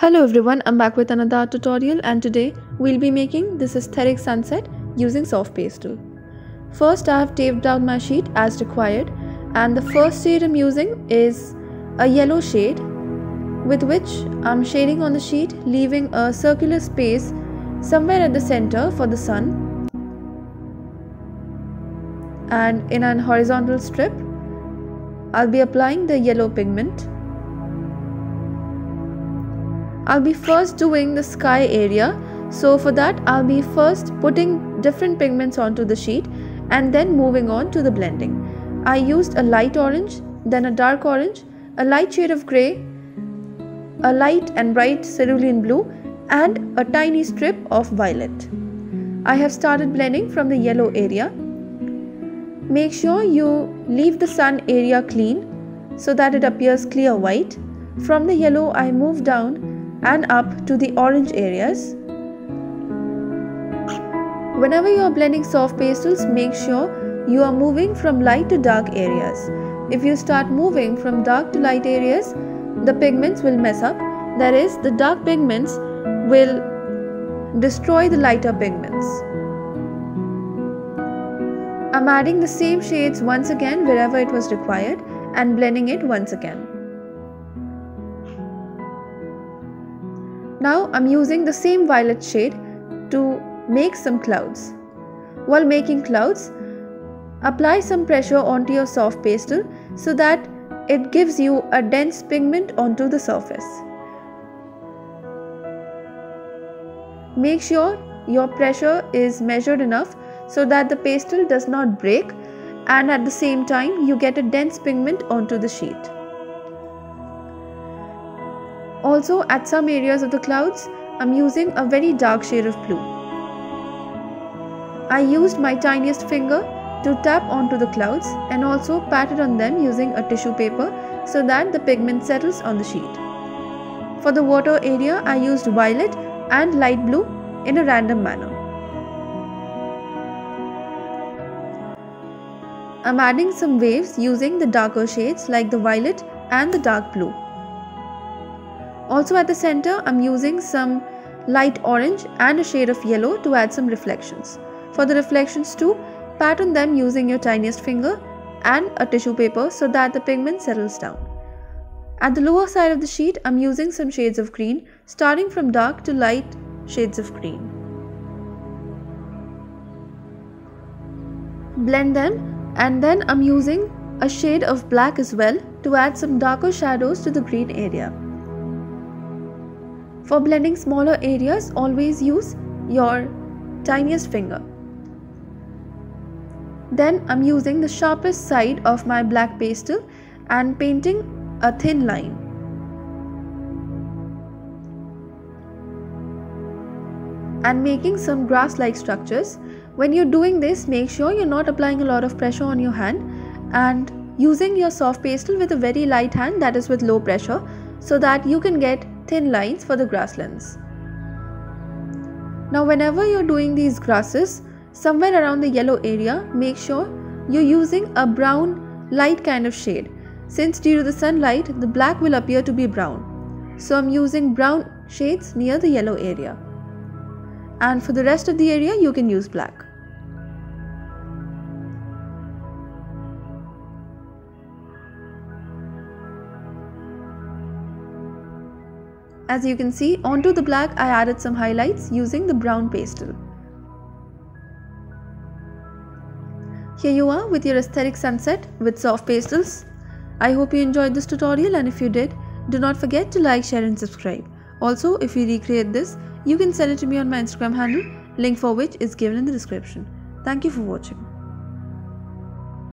Hello everyone, I'm back with another art tutorial, and today we'll be making this aesthetic sunset using soft pastel. First, I have taped down my sheet as required, and the first shade I'm using is a yellow shade with which I'm shading on the sheet, leaving a circular space somewhere at the center for the sun, and in an horizontal strip I'll be applying the yellow pigment. I'll be first doing the sky area, so for that I'll be first putting different pigments onto the sheet and then moving on to the blending. I used a light orange, then a dark orange, a light shade of grey, a light and bright cerulean blue, and a tiny strip of violet. I have started blending from the yellow area. Make sure you leave the sun area clean so that it appears clear white. From the yellow I move down and up to the orange areas. Whenever you are blending soft pastels, make sure you are moving from light to dark areas. If you start moving from dark to light areas, the pigments will mess up. That is, the dark pigments will destroy the lighter pigments. I'm adding the same shades once again wherever it was required and blending it once again. Now I'm using the same violet shade to make some clouds. While making clouds, apply some pressure onto your soft pastel so that it gives you a dense pigment onto the surface. Make sure your pressure is measured enough so that the pastel does not break, and at the same time you get a dense pigment onto the sheet. Also, at some areas of the clouds, I'm using a very dark shade of blue. I used my tiniest finger to tap onto the clouds and also patted on them using a tissue paper so that the pigment settles on the sheet. For the water area, I used violet and light blue in a random manner. I'm adding some waves using the darker shades like the violet and the dark blue. Also at the center, I'm using some light orange and a shade of yellow to add some reflections. For the reflections too, pat on them using your tiniest finger and a tissue paper so that the pigment settles down. At the lower side of the sheet, I'm using some shades of green, starting from dark to light shades of green. Blend them, and then I'm using a shade of black as well to add some darker shadows to the green area. For blending smaller areas, always use your tiniest finger. Then I'm using the sharpest side of my black pastel and painting a thin line. And making some grass-like structures. When you're doing this, make sure you're not applying a lot of pressure on your hand and using your soft pastel with a very light hand, that is with low pressure, so that you can get thin lines for the grasslands. Now whenever you're doing these grasses, somewhere around the yellow area, make sure you're using a brown light kind of shade. Since due to the sunlight, the black will appear to be brown. So I'm using brown shades near the yellow area. And for the rest of the area, you can use black. As you can see, onto the black I added some highlights using the brown pastel. Here you are with your aesthetic sunset with soft pastels. I hope you enjoyed this tutorial, and if you did, do not forget to like, share and subscribe. Also, if you recreate this, you can send it to me on my Instagram handle, link for which is given in the description. Thank you for watching.